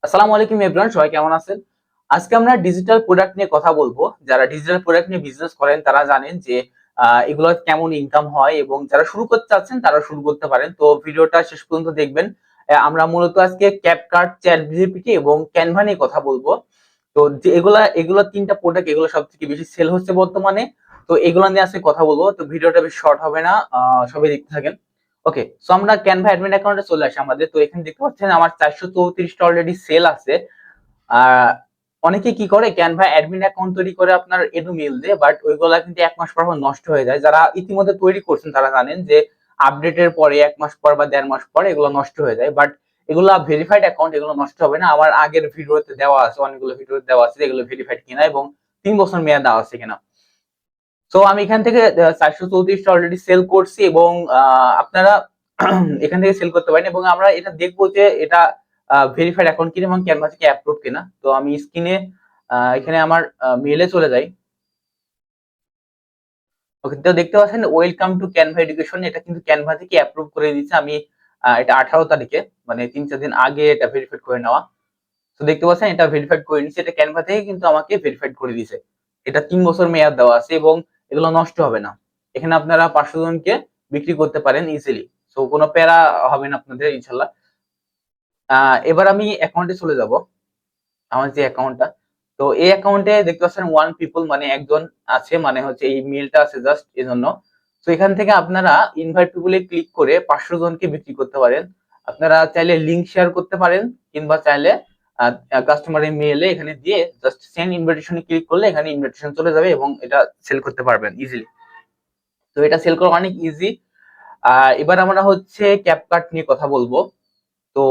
আসসালামু আলাইকুম এভরিওয়ান, সবাই কেমন আছেন? আজকে আমরা ডিজিটাল প্রোডাক্ট নিয়ে কথা বলবো। যারা ডিজিটাল প্রোডাক্ট নিয়ে বিজনেস করেন তারা জানেন যে এগুলো কেমন ইনকাম হয়, এবং যারা শুরু করতে চাচ্ছেন তারা শুরু করতে পারেন। তো ভিডিওটা শেষ পর্যন্ত দেখবেন। আমরা মূলত আজকে ক্যাপকাট, চ্যাটজিপিটি এবং ক্যানভা নিয়ে কথা বলবো। তো যে এগুলা এগুলো তিনটা প্রোডাক্ট, এগুলো সব থেকে বেশি সেল হচ্ছে বর্তমানে। তো এগুলো নিয়ে আজকে কথা বলবো। তো ভিডিওটা বেশি শর্ট হবে না, সবাই দেখতে থাকেন। ওকে, সো আমরা ক্যানভা অ্যাডমিন অ্যাকাউন্টে চলে আসি আমাদের। তো এখানে দেখতে পাচ্ছেন আমার 434টা অলরেডি সেল আছে। আর অনেকে কি করে, ক্যানভা অ্যাডমিন অ্যাকাউন্ট তৈরি করে আপনার এডু মেল দিয়ে, বাট ওইগুলা কিন্তু 1 মাস পর পর নষ্ট হয়ে যায়। যারা ইতিমধ্যে তৈরি করছেন তারা জানেন যে আপডেটের পরে 1 মাস পর বা 1.5 মাস পর এগুলো নষ্ট হয়ে যায়। বাট এগুলা ভেরিফাইড অ্যাকাউন্ট, এগুলো নষ্ট হবে না। আমার আগের ভিডিওতে দেওয়া আছে, অনেকগুলো ভিডিওতে দেওয়া আছে এগুলো ভেরিফাইড কিনা এবং 3 বছর মেয়াদ দেওয়া আছে কিনা। তো আমি এখান থেকে 434টা অলরেডি সেল করছি, এবং আপনারা এখান থেকে সেল করতে পারেন। এবং আমরা এটা দেখবো যে এটা ভেরিফাইড অ্যাকাউন্ট কিনা এবং ক্যানভা থেকে অ্যাপ্রুভ কিনা। তো আমি স্ক্রিনে এখানে আমার মেলে চলে যাই। ওকে, তো দেখতে পাচ্ছেন ওয়েলকাম টু ক্যানভা এডুকেশন, এটা কিন্তু ক্যানভা থেকে অ্যাপ্রুভ করে দিচ্ছে। আমি এটা 18 তারিখে, মানে 3-4 দিন আগে এটা ভেরিফাইড করে নেওয়া। তো দেখতে পাচ্ছেন এটা ভেরিফাইড করে নিচ্ছে, এটা ক্যানভা থেকে কিন্তু আমাকে ভেরিফাইড করে দিয়েছে। এটা 3 বছর মেয়াদ দেওয়া আছে এবং এগুলো নষ্ট হবে না। এখানে আপনারা 500 জনকে বিক্রি করতে পারেন ইজিলি। তো কোনো প্যারা হবে না আপনাদের ইনশাল্লাহ। এবার আমি অ্যাকাউন্টে চলে যাব, আমার যে অ্যাকাউন্টটা। তো এই অ্যাকাউন্টে দেখতে পাচ্ছেন ওয়ান পিপল, মানে একজন আছে, মানে হচ্ছে এই মেলটা আছে জাস্ট এজন্য। তো এখান থেকে আপনারা ইনভাইট পিপলে ক্লিক করে 500 জনকে বিক্রি করতে পারেন। আপনারা চাইলে লিংক শেয়ার করতে পারেন, কিংবা চাইলে কাস্টমারের মেইলে এখানে দিয়ে জাস্ট সেন্ড ইনভিটেশনে ক্লিক করলে এখানে ইনভিটেশন চলে যাবে এবং এটা সেল করতে পারবেন ইজিলি। তো এটা সেল করা অনেক ইজি। আর এবার আমরা হচ্ছে ক্যাপকাট নিয়ে কথা বলবো। তো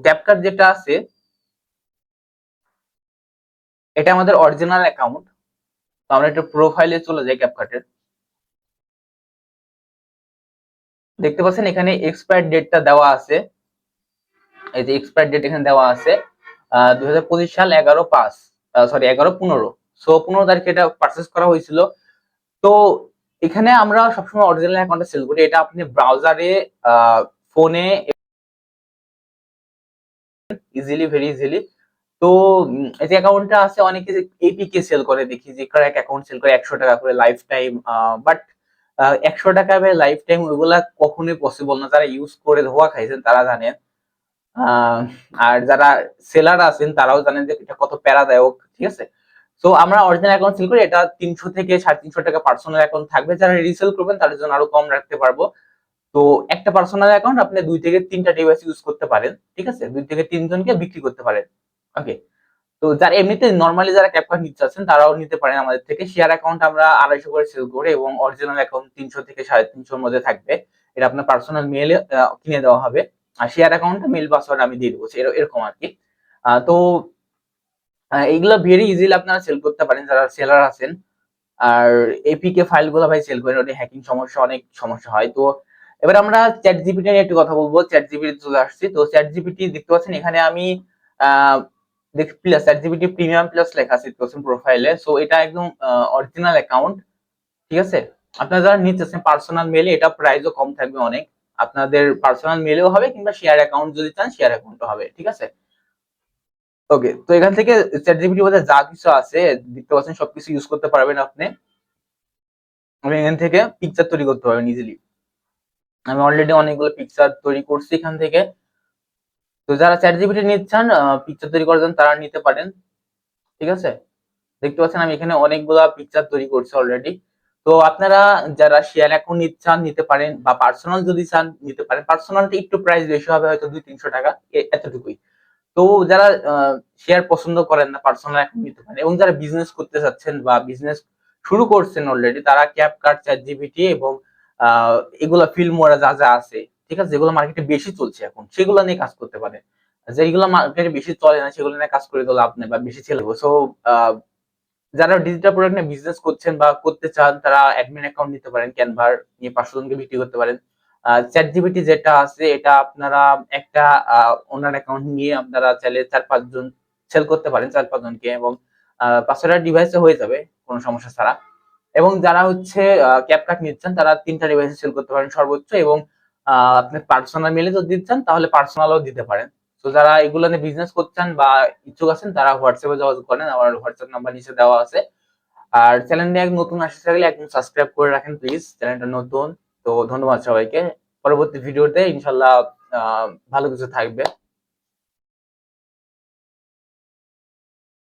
ক্যাপকাট যেটা আছে, এটা আমাদের অরিজিনাল অ্যাকাউন্ট। তো আমরা একটু প্রোফাইলে চলে যাই ক্যাপকাটের। দেখতে পাচ্ছেন এখানে এক্সপায়ার ডেটটা দেওয়া আছে। এই যে এক্সপায়ার ডেট এখানে দেওয়া আছে 2025 সাল 11/5, সরি 11/15। সো 15 তারিখে এটা পারচেস করা হয়েছিল। তো এখানে আমরা সবসময় অরিজিনাল অ্যাকাউন্টে সেল করি। এটা আপনি ব্রাউজারে, ফোনে ইজিলি, ভেরি ইজিলি। তো এই যে অ্যাকাউন্টটা আছে, অনেকে যে এপিকে সেল করে, দেখি যে ক্র্যাক অ্যাকাউন্ট সেল করে 100 টাকা করে লাইফ টাইম। বাট 100 টাকা লাইফ টাইম ওইগুলা কখনোই পসিবল না। যারা ইউজ করে ধোয়া খাইছেন তারা জানেন। আহ, আর যারা সেলার আছেন তারাও জানেন যে এটা কত প্যারাদায়ক, ঠিক আছে। তো আমরা অরিজিনাল অ্যাকাউন্ট সেল করি, এটা 300 থেকে 350 টাকা পার্সোনাল অ্যাকাউন্ট থাকবে। যারা রিসেল করবেন তাদের জন্য আরো কম রাখতে পারবো। তো একটা পার্সোনাল অ্যাকাউন্ট আপনি 2 থেকে 3টা ডিভাইস ইউজ করতে পারেন, ঠিক আছে, 2 থেকে 3 জনকে বিক্রি করতে পারেন। ওকে, তো যারা এমনিতে নরমালি যারা ক্যাপকাট নিতে চাচ্ছেন তারাও নিতে পারেন আমাদের থেকে। শেয়ার অ্যাকাউন্ট আমরা 250 করে সেল করি, এবং অরিজিনাল অ্যাকাউন্ট 300 থেকে 350-র মধ্যে থাকবে। এটা আপনার পার্সোনাল মেলে কিনে দেওয়া হবে। আর শেয়ার অ্যাকাউন্টটা মেল পাসওয়ার্ড আমি দিয়ে দেবো, এরকম আর কি। তো এইগুলো ভেরি ইজিলি আপনারা সেল করতে পারেন যারা সেলার আছেন। আর এপিকে ফাইল গুলো ভাই সেল করেন, ওটা হ্যাকিং সমস্যা, অনেক সমস্যা হয়। তো এবার আমরা চ্যাট জিপিটি নিয়ে একটু কথা বলবো। চ্যাট জিপিটি চলে আসছি। তো চ্যাট জিপিটি দেখতে পাচ্ছেন এখানে আমি ah plus chat GPT premium plus লেখা আছে দেখতে পাচ্ছেন প্রোফাইলে। সো এটা একদম অরিজিনাল অ্যাকাউন্ট, ঠিক আছে। আপনারা যারা নিতে চাচ্ছেন পার্সোনাল মেলে, এটা প্রাইসও কম থাকবে অনেক। আপনাদের পার্সোনাল মেলেও হবে, কিংবা শেয়ার অ্যাকাউন্ট যদি চান শেয়ার অ্যাকাউন্টও হবে, ঠিক আছে। ওকে, তো এখান থেকে চ্যাট জিপিটির মধ্যে যা কিছু আছে দেখতে পাচ্ছেন সবকিছু ইউজ করতে পারবেন আপনি। আমি এখান থেকে পিকচার তৈরি করতে পারবেন ইজিলি। আমি অলরেডি অনেকগুলো পিকচার তৈরি করছি এখান থেকে। তো যারা চ্যাট জিপিটি নিতে চান, পিকচার তৈরি করার জন্য তারা নিতে পারেন, ঠিক আছে। দেখতে পাচ্ছেন আমি এখানে অনেকগুলা পিকচার তৈরি করছি অলরেডি। তো আপনারা যারা শেয়ার অ্যাকাউন্ট নিতে চান নিতে পারেন, বা পার্সোনাল যদি চান নিতে পারেন। পার্সোনালটা একটু প্রাইস বেশি হবে, হয়তো 200-300 টাকা, এতটুকুই। তো যারা শেয়ার পছন্দ করেন না, পার্সোনাল অ্যাকাউন্ট নিতে পারেন। এবং যারা বিজনেস করতে চাচ্ছেন বা বিজনেস শুরু করছেন অলরেডি, তারা ক্যাপকাট, চ্যাট জিপিটি এবং এগুলা ফিল্মোরা যা যা আছে, ঠিক আছে, যেগুলো মার্কেটে বেশি চলছে এখন, সেগুলো নিয়ে কাজ করতে পারে। যেগুলো মার্কেটে বেশি চলে না সেগুলো নিয়ে কাজ করে তো লাভ নেই, বা বেশি ছেলে। সো যারা ডিজিটাল প্রোডাক্ট নিয়ে বিজনেস করছেন বা করতে চান তারা অ্যাডমিন অ্যাকাউন্ট নিতে পারেন, ক্যানভার নিয়ে 500 জনকে বিক্রি করতে পারেন। চ্যাট জিপিটি যেটা আছে, এটা আপনারা একটা ওনার অ্যাকাউন্ট নিয়ে আপনারা চাইলে 4-5 জন সেল করতে পারেন, 4-5 জনকে, এবং 500 ডিভাইসে হয়ে যাবে কোনো সমস্যা ছাড়া। এবং যারা হচ্ছে ক্যাপকাট নিচ্ছেন তারা 3টা ডিভাইসে সেল করতে পারেন সর্বোচ্চ। এবং আপনি পার্সোনাল মেলে যদি দিতে চান তাহলে পার্সোনালও দিতে পারেন। তো যারা এগুলো নিয়ে বিজনেস করছেন বা ইচ্ছুক আছেন তারা হোয়াটসঅ্যাপে যোগাযোগ করেন, আমার হোয়াটসঅ্যাপ নাম্বার নিচে দেওয়া আছে। আর চ্যানেল নিয়ে নতুন আসতে থাকলে একদম সাবস্ক্রাইব করে রাখেন প্লিজ, চ্যানেলটা নতুন। তো ধন্যবাদ সবাইকে। পরবর্তী ভিডিওতে ইনশাল্লাহ ভালো কিছু থাকবে।